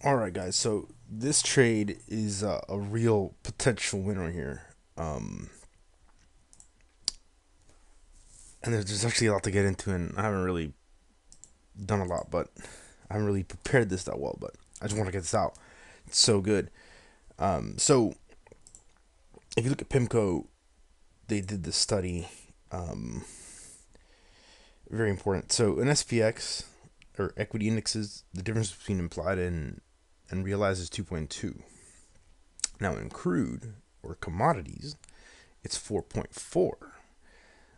Alright, guys, so this trade is a real potential winner here. Um, and there's actually a lot to get into, and I haven't really done a lot, but I haven't really prepared this that well, but I just want to get this out. It's so good. So, if you look at PIMCO, they did this study, um, very important. So, in SPX, or equity indexes, the difference between implied and realized is 2.2. Now, in crude, or commodities, it's 4.4.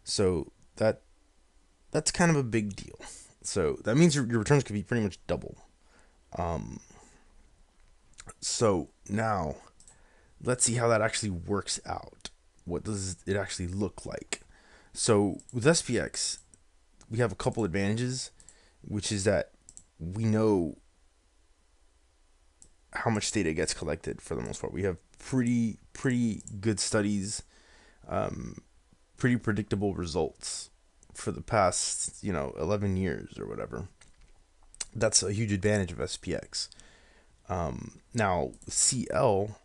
So that's kind of a big deal. So that means your returns could be pretty much double. Um, so now let's see how that actually works out. What does it actually look like? So with SPX, we have a couple advantages, which is that we know how much data gets collected for the most part. We have pretty good studies, um, pretty predictable results for the past 11 years or whatever. That's a huge advantage of SPX. Now CL,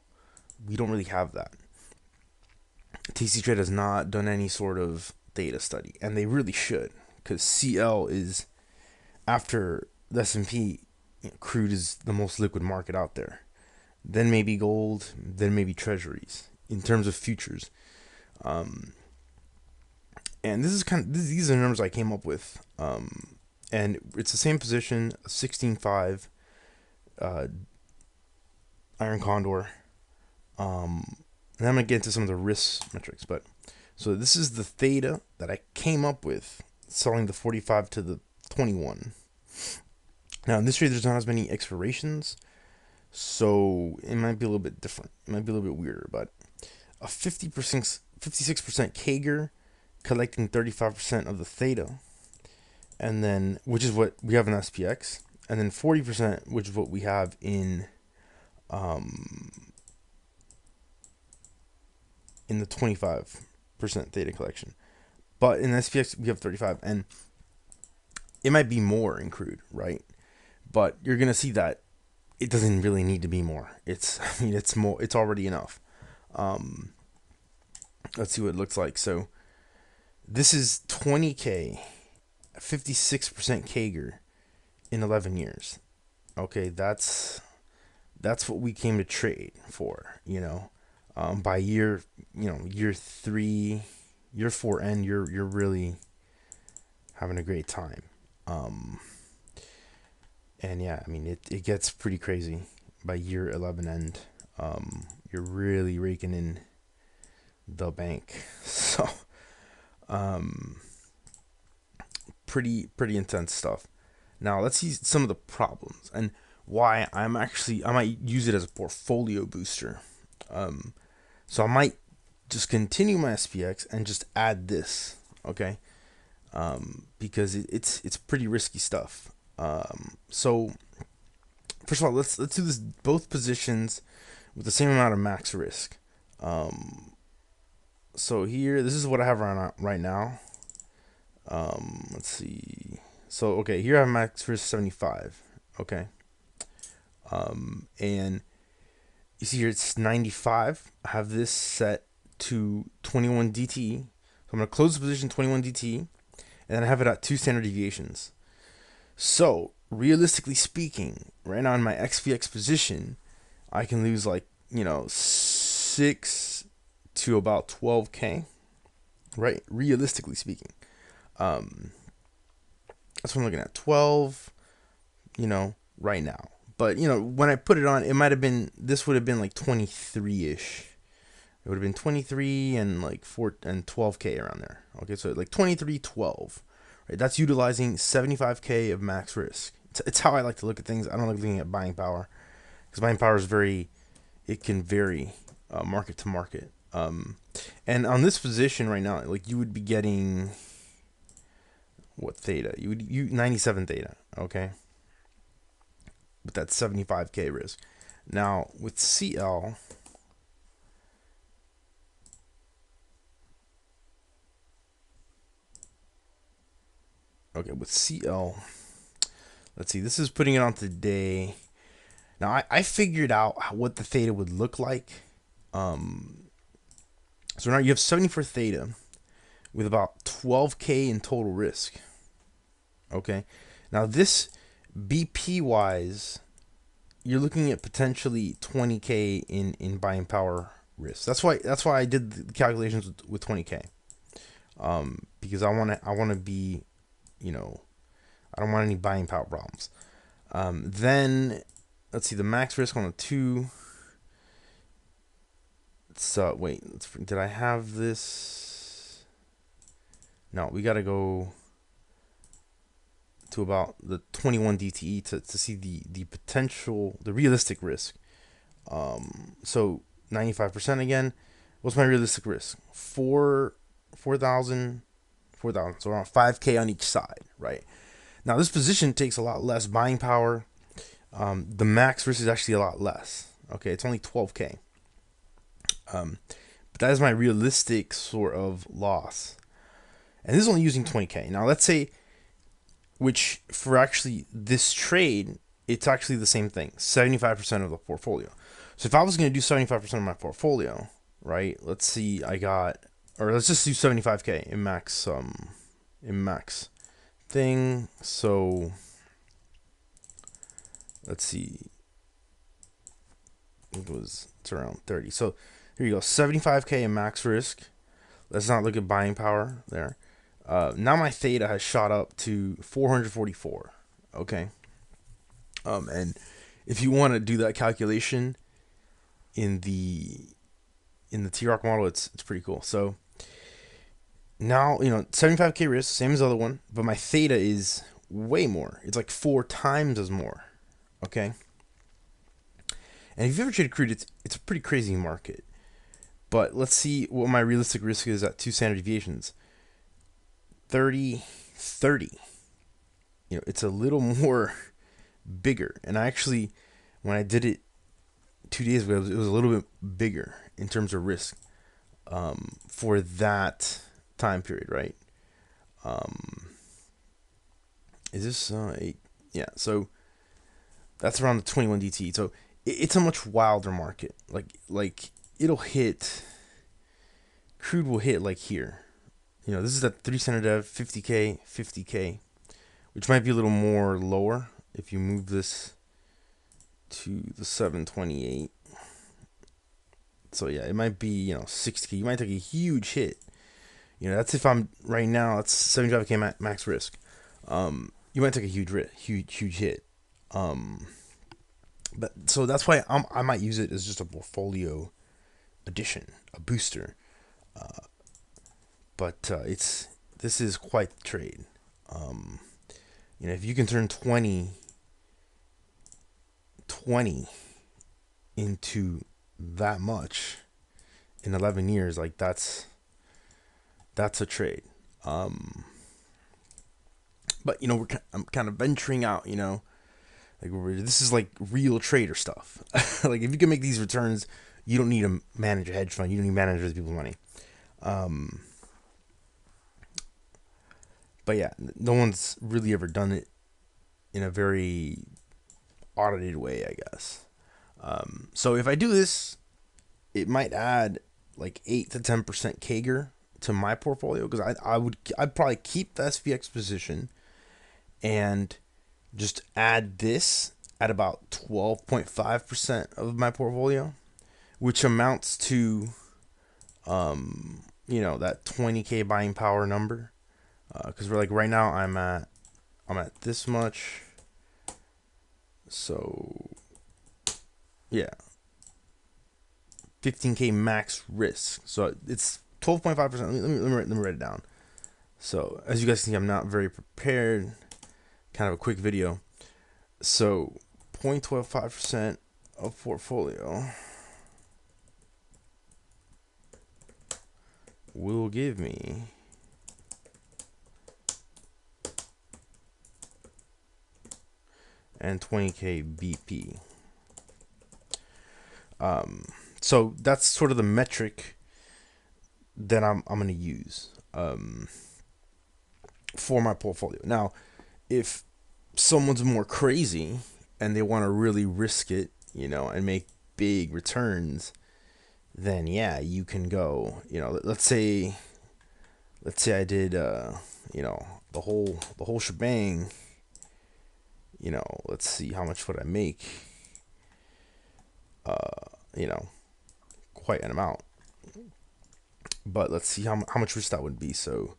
we don't really have that. TC Trade has not done any sort of data study, and they really should, because CL is, after the S&P, crude is the most liquid market out there. Then maybe gold, then maybe treasuries in terms of futures. Um, and these are the numbers I came up with. And it's the same position, 16.5, uh, Iron Condor. And I'm gonna get into some of the risk metrics, but so this is the theta that I came up with selling the 45 to the 21. Now in this trade, there's not as many expirations, so it might be a little bit different. It might be a little bit weirder, but a 50%, 56% CAGR, collecting 35% of the theta, and then which is what we have in SPX, and then 40%, which is what we have um, in the 25% theta collection. But in SPX we have 35, and it might be more in crude, right? But you're gonna see that it doesn't really need to be more. It's I mean it's more. It's already enough. Um, let's see what it looks like. So this is 20k, 56% CAGR in 11 years. Okay, that's what we came to trade for. By year 3, year 4 end, you're really having a great time. Um, and yeah, I mean it gets pretty crazy by year 11 end. You're really raking in the bank. So um, pretty intense stuff. Now let's see some of the problems and why I might use it as a portfolio booster. Um, so I might just continue my SPX and just add this, okay? Because it's pretty risky stuff. So first of all, let's do this both positions with the same amount of max risk. Um, so here, this is what I have right now. Let's see. So okay, here I have max risk 75. Okay. And you see here it's 95. I have this set to 21 DT. So I'm gonna close the position 21 DT, and then I have it at 2 standard deviations. So realistically speaking, right now in my XVX position, I can lose like 6 to about 12k. Right, realistically speaking, um, that's what I'm looking at. 12, right now. But when I put it on, it might have been. This would have been like 23 ish. It would have been 23 and like 4 and 12k around there. Okay, so like 23, 12. Right, that's utilizing 75k of max risk. It's how I like to look at things. I don't like looking at buying power because buying power is very. It can vary market to market. And on this position right now, like you would be getting what theta? You 97 theta. Okay, with that 75k risk. Now with CL, okay, with CL, let's see. This is putting it on today. Now I figured out what the theta would look like. So now you have 74 theta with about 12K in total risk. Okay. Now this BP wise, you're looking at potentially 20K in buying power risk. That's why I did the calculations with 20K. Because I want to be, you know, I don't want any buying power problems. Then let's see the max risk on a 2. So wait, did I have this? No, we got to go to about the 21 DTE to see the potential, the realistic risk. So 95% again. What's my realistic risk? 4,000, 4,000. So around 5K on each side, right? Now this position takes a lot less buying power. The max risk is actually a lot less. Okay, it's only 12K. But that is my realistic sort of loss. And this is only using 20K. Now let's say, which for actually this trade, it's actually the same thing, 75% of the portfolio. So if I was going to do 75% of my portfolio, right? Let's see, let's just do 75K in max thing. So let's see, it's around 30. So here you go, 75K in max risk. Let's not look at buying power there. Now my theta has shot up to 444. Okay. And if you want to do that calculation in the T-Rock model, it's pretty cool. So now, 75K risk, same as the other one, but my theta is way more. It's like 4 times as more. Okay. And if you ever traded crude, it's a pretty crazy market. But let's see what my realistic risk is at 2 standard deviations. 30, 30. It's a little more bigger. And I actually, when I did it 2 days ago, it was a little bit bigger in terms of risk for that time period, right? Is this 8? Yeah, so that's around the 21 DT. So it's a much wilder market. Like it'll hit, crude will hit like here. This is at 3 standard dev, 50K, 50K, which might be a little more lower if you move this to the 728. So yeah, it might be, 60K. You might take a huge hit. That's if I'm right now, it's 75K max risk. You might take a huge hit. But so that's why I might use it as just a portfolio addition, a booster. But this is quite the trade. If you can turn 20 into that much in 11 years, like that's a trade. But I'm kind of venturing out. Like this is like real trader stuff. Like if you can make these returns, you don't need to manage a hedge fund. You don't need to manage other people's money. But yeah, no one's really ever done it in a very audited way, I guess. So if I do this, it might add like 8 to 10% CAGR to my portfolio, because I'd probably keep the SPX position and just add this at about 12.5% of my portfolio, which amounts to that 20K buying power number. Because we're like right now I'm at this much. So yeah, 15K max risk. So it's 12.5%. Let me write it down. So as you guys see, I'm not very prepared. Kind of a quick video. So 0.125% of portfolio will give me and 20K BP. So that's sort of the metric that I'm going to use for my portfolio. Now, if someone's more crazy and they want to really risk it, you know, and make big returns, then yeah, you can go, you know, let's say I did, you know, the whole shebang, you know, let's see, how much would I make? You know, quite an amount. But let's see how much risk that would be. So,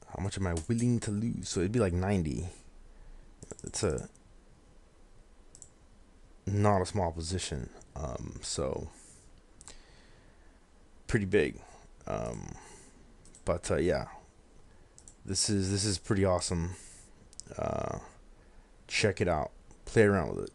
how much am I willing to lose? So it'd be like 90. It's a not a small position. So pretty big. Um, but yeah, this is pretty awesome. Uh, Check it out. Play around with it.